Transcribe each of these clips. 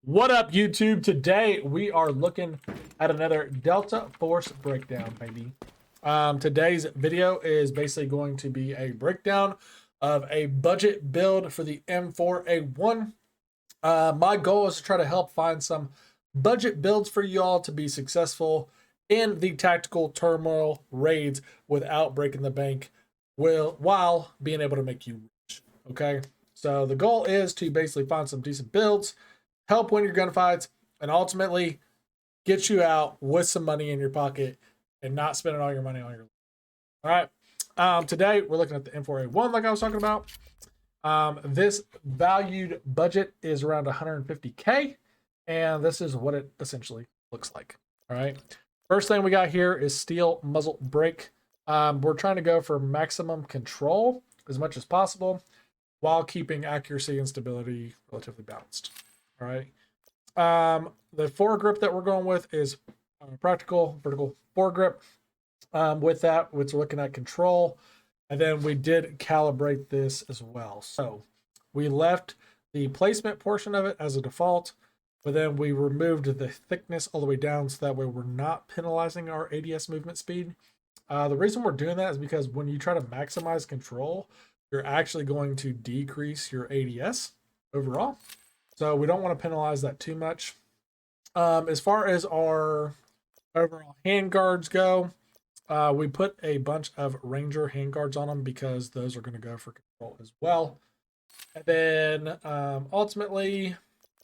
What up, YouTube? Today we are looking at another Delta Force breakdown, baby. Today's video is basically going to be a breakdown of a budget build for the M4A1. My goal is to try to help find some budget builds for y'all to be successful in the tactical turmoil raids without breaking the bank while being able to make you rich. Okay, so the goal is to basically find some decent builds, help win your gunfights, and ultimately get you out with some money in your pocket and not spending all your money on your. All right. Today we're looking at the M4A1 like I was talking about. This valued budget is around 150K, and this is what it essentially looks like. All right. First thing we got here is steel muzzle brake. We're trying to go for maximum control as much as possible while keeping accuracy and stability relatively balanced. All right. The foregrip that we're going with is practical vertical foregrip. With that, we're looking at control, and then we did calibrate this as well. So we left the placement portion of it as a default, but then we removed the thickness all the way down so that way we're not penalizing our ADS movement speed. The reason we're doing that is because when you try to maximize control, you're actually going to decrease your ADS overall. So we don't want to penalize that too much. As far as our overall handguards go, we put a bunch of Ranger handguards on them because those are going to go for control as well. And then ultimately,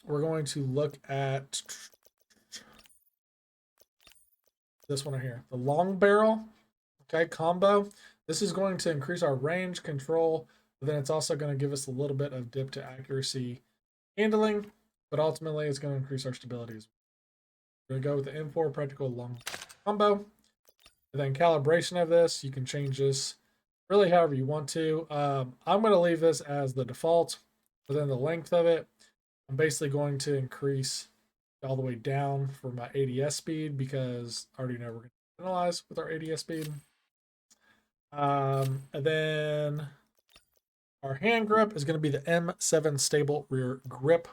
we're going to look at this one right here, the long barrel, okay, combo. This is going to increase our range control, but then it's also going to give us a little bit of dip to accuracy handling, but ultimately it's going to increase our stability as well. We're going to go with the M4 practical long combo. And then calibration of this, you can change this really however you want to. I'm going to leave this as the default, but then the length of it, I'm basically going to increase all the way down for my ADS speed because I already know we're going to penalize with our ADS speed. And then our hand grip is going to be the M7 stable rear grip.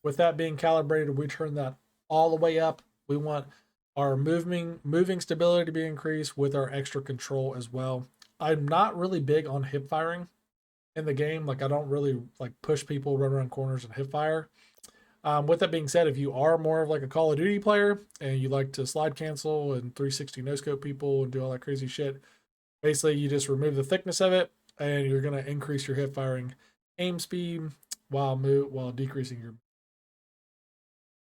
With that being calibrated, we turn that all the way up. We want our moving stability to be increased with our extra control as well. I'm not really big on hip firing in the game. Like, I don't really like push people, run around corners and hip fire. With that being said, if you are more of like a Call of Duty player and you like to slide cancel and 360 no scope people and do all that crazy shit, basically you just remove the thickness of it and you're going to increase your hip firing aim speed while decreasing your.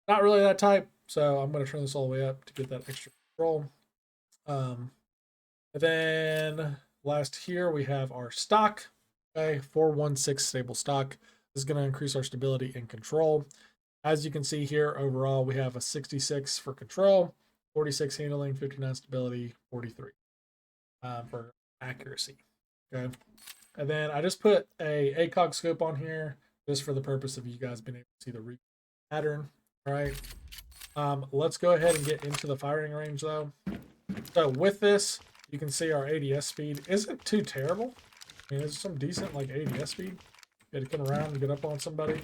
Not really that type, so I'm going to turn this all the way up to get that extra control. And then last here we have our stock. Okay, 416 stable stock. This is going to increase our stability and control. As you can see here, overall we have a 66 for control, 46 handling, 59 stability, 43 for accuracy. Okay, and then I just put a ACOG scope on here just for the purpose of you guys being able to see the pattern. All right, let's go ahead and get into the firing range though. So with this, you can see our ADS speed isn't too terrible. I mean, there's some decent like ADS speed. You had to come around and get up on somebody.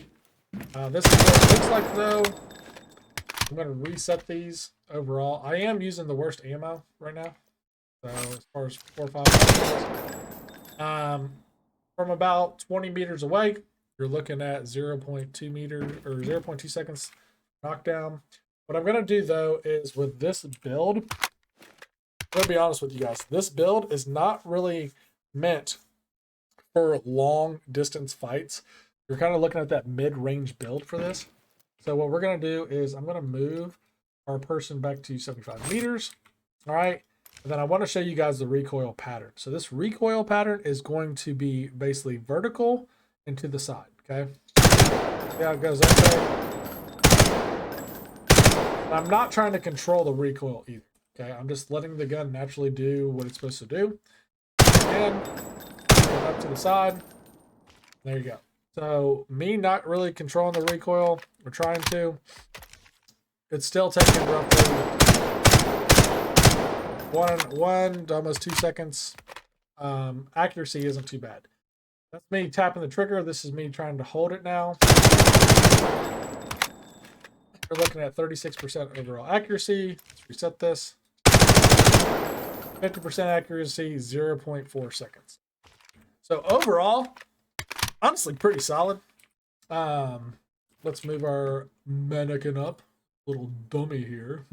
This is what it looks like though. I'm going to reset these overall. I am using the worst ammo right now. So as far as 4 or 5 from about 20 meters away, you're looking at 0.2 meters or 0.2 seconds knockdown. What I'm going to do though is with this build, I'm going to be honest with you guys, this build is not really meant for long distance fights. You're kind of looking at that mid-range build for this. So what we're going to do is I'm going to move our person back to 75 meters. All right. And then I want to show you guys the recoil pattern. So this recoil pattern is going to be basically vertical and to the side. Okay. Yeah, it goes up there. I'm not trying to control the recoil either. Okay. I'm just letting the gun naturally do what it's supposed to do. And up to the side. There you go. So me not really controlling the recoil, we're trying to. It's still taking roughly one to almost 2 seconds. Accuracy isn't too bad. That's me tapping the trigger. This is me trying to hold it now. you're looking at 36% overall accuracy. Let's reset this. 50% accuracy, 0.4 seconds. So overall, honestly, pretty solid. Let's move our mannequin up. Little dummy here.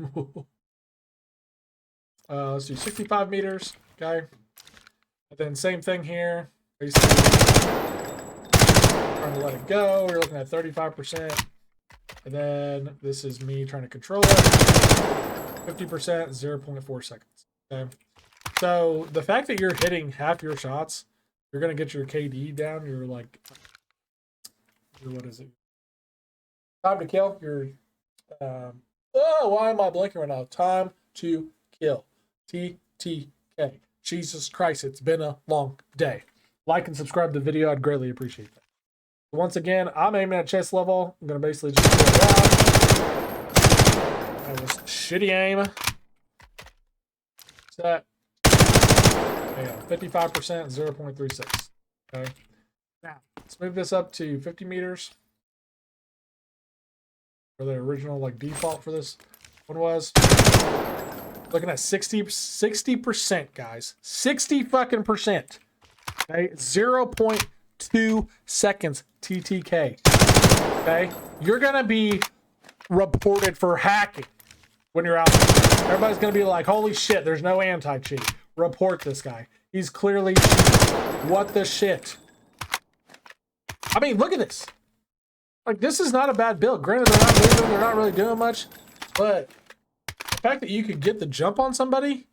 Let's do 65 meters. Okay. And then same thing here. Basically, trying to let it go. We're looking at 35%. And then this is me trying to control it. 50%, 0.4 seconds. Okay. So the fact that you're hitting half your shots, you're going to get your KD down. You're like, what is it? Time to kill. Why am I blinking right now? Time to kill. TTK. Jesus Christ, it's been a long day. Like and subscribe to the video. I'd greatly appreciate that. Once again, I'm aiming at chest level. I'm going to basically just kill it out. That was shitty aim. Set. Yeah, 55%, 0.36. Okay. Now, let's move this up to 50 meters. Where the original like default for this one was. Looking at 60%, guys. 60 fucking percent. Okay, 0.2 seconds TTK. Okay, you're gonna be reported for hacking when you're out there. Everybody's gonna be like, holy shit, there's no anti-cheat. Report this guy. He's clearly cheating. What the shit? I mean, look at this. Like, this is not a bad build. Granted, they're not moving, they're not really doing much, but the fact that you could get the jump on somebody,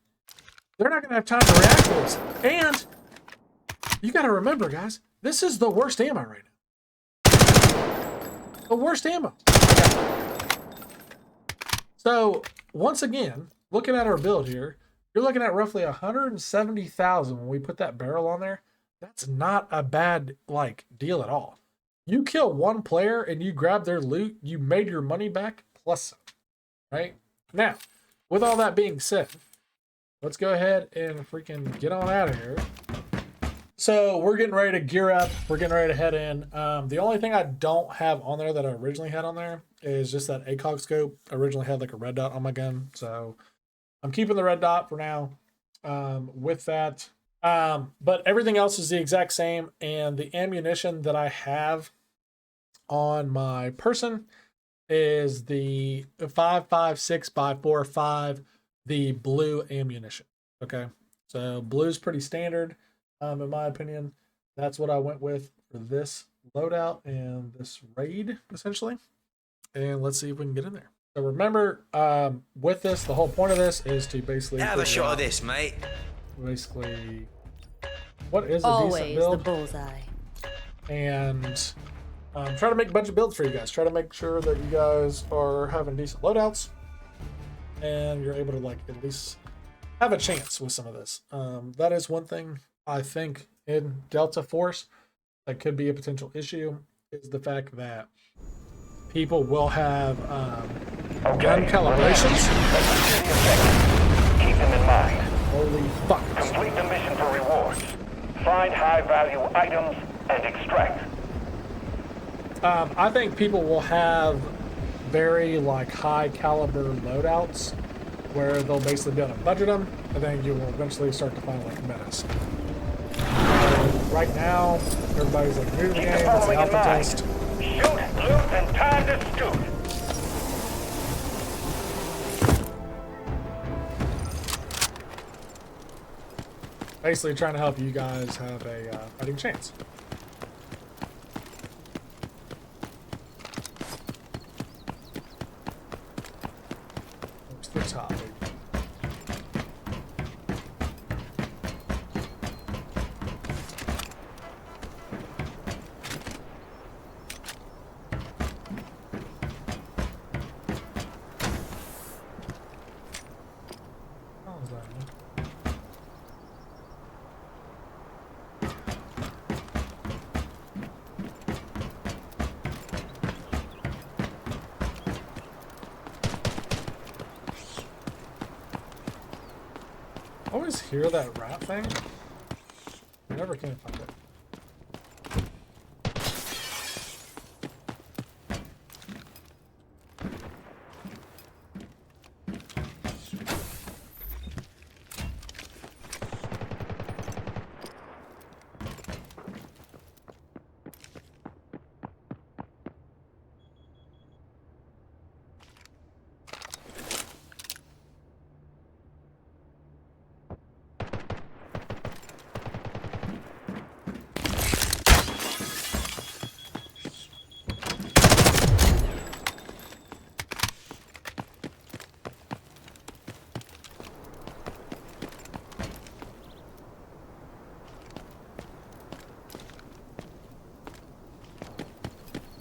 they're not gonna have time to react to this. And you gotta remember, guys, this is the worst ammo right now. The worst ammo. So, once again, looking at our build here, you're looking at roughly 170,000 when we put that barrel on there. That's not a bad, like, deal at all. You kill one player and you grab their loot, you made your money back plus some, right? Now, with all that being said, let's go ahead and freaking get on out of here. So we're getting ready to gear up. We're getting ready to head in. The only thing I don't have on there that I originally had on there is just that ACOG scope. I originally had like a red dot on my gun. So I'm keeping the red dot for now with that. But everything else is the exact same. And the ammunition that I have on my person is the 5.56x4.5, the blue ammunition. Okay. So blue's pretty standard. In my opinion, that's what I went with for this loadout and this raid, essentially. And let's see if we can get in there. So remember, with this, the whole point of this is to basically have a shot of this, mate. Basically, what is a Always decent build? the bullseye. And try to make a bunch of builds for you guys. Try to make sure that you guys are having decent loadouts, and you're able to like at least have a chance with some of this. That is one thing I think in Delta Force that could be a potential issue, is the fact that people will have gun calibrations. Keep them in mind. Holy fuck. Complete the mission for rewards. Find high-value items and extract. I think people will have very like high caliber loadouts where they'll basically be able to budget them, and then you will eventually start to find like metas. Right now, everybody's like new to the game, it's an alpha test. Shoot, loot, and time to scoot. Basically trying to help you guys have a fighting chance. Where's the top? I always hear that rat thing. I never can find it.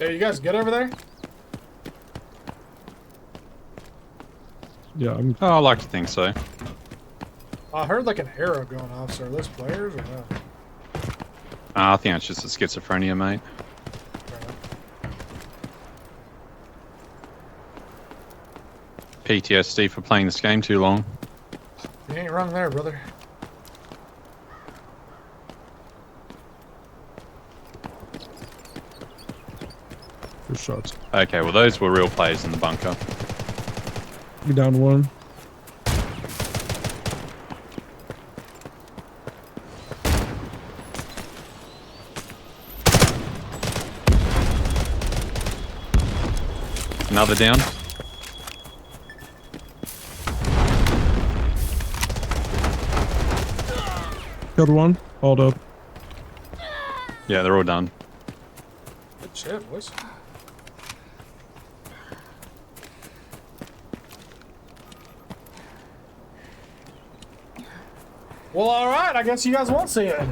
Hey, you guys good over there? Yeah, I'm. Oh, I like to think so. I heard like an arrow going off, so are those players or no? I think it's just a schizophrenia, mate. PTSD for playing this game too long. You ain't wrong there, brother. Good shots. Okay, well those were real players in the bunker. You down one. Another down. Killed one. Hauled up. Yeah, they're all done. Good shit, boys. Well, alright, I guess you guys won't see it.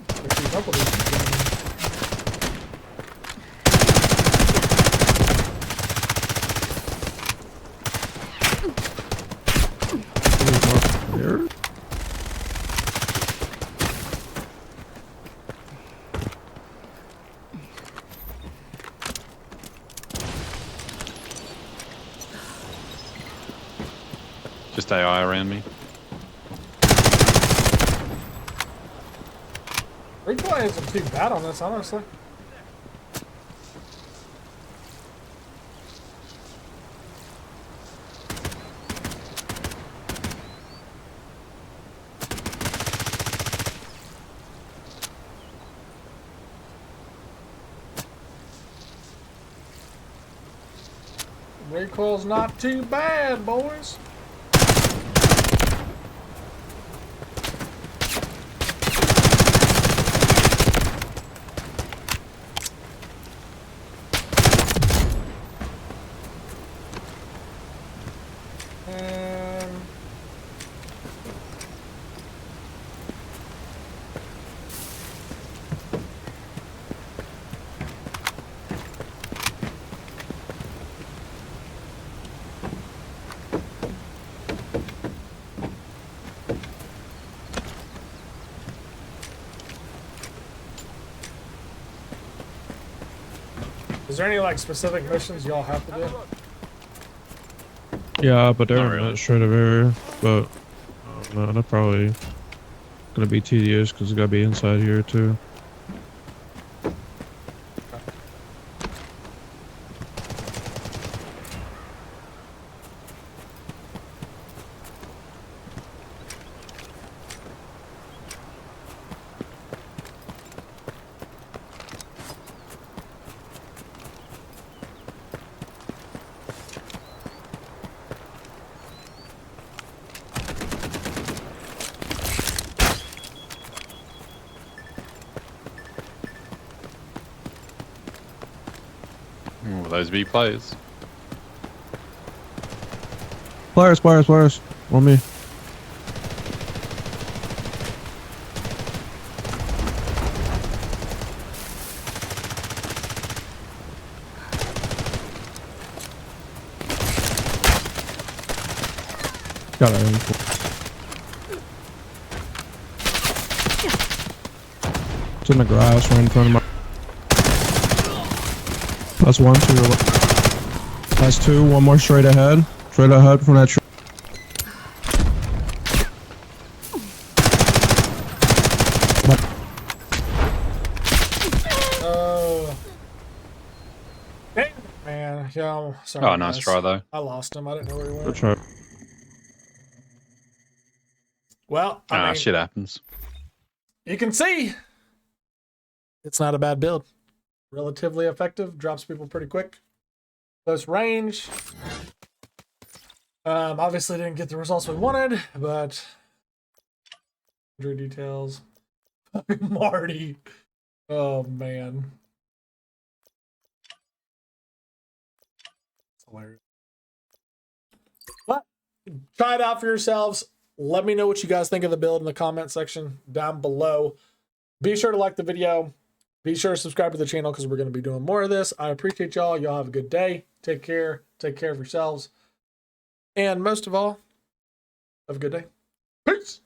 Keep up with these gentlemen. There. Just AI around me. Replay isn't too bad on this, honestly. Recoil's not too bad, boys. Is there any like specific missions y'all have to do? Yeah, but they're Not in really. that shred of area. But no, they're probably gonna be tedious because it's gotta be inside here too. Will those be players? Players. On me. Got it. It's in the grass right in front of my. That's one, two. That's two. One more straight ahead. Straight ahead from that tree. Oh. Dang it, man. Yeah, I'm sorry. Oh, nice guys. try though. I lost him. I didn't know where he Good went. try. Well, I mean, Shit happens. you can see it's not a bad build. Relatively effective, drops people pretty quick. Close range. Obviously didn't get the results we wanted, but injury details. Marty. Oh man. It's hilarious. But try it out for yourselves. Let me know what you guys think of the build in the comment section down below. Be sure to like the video. Be sure to subscribe to the channel because we're going to be doing more of this. I appreciate y'all. Y'all have a good day. Take care. Take care of yourselves. And most of all, have a good day. Peace.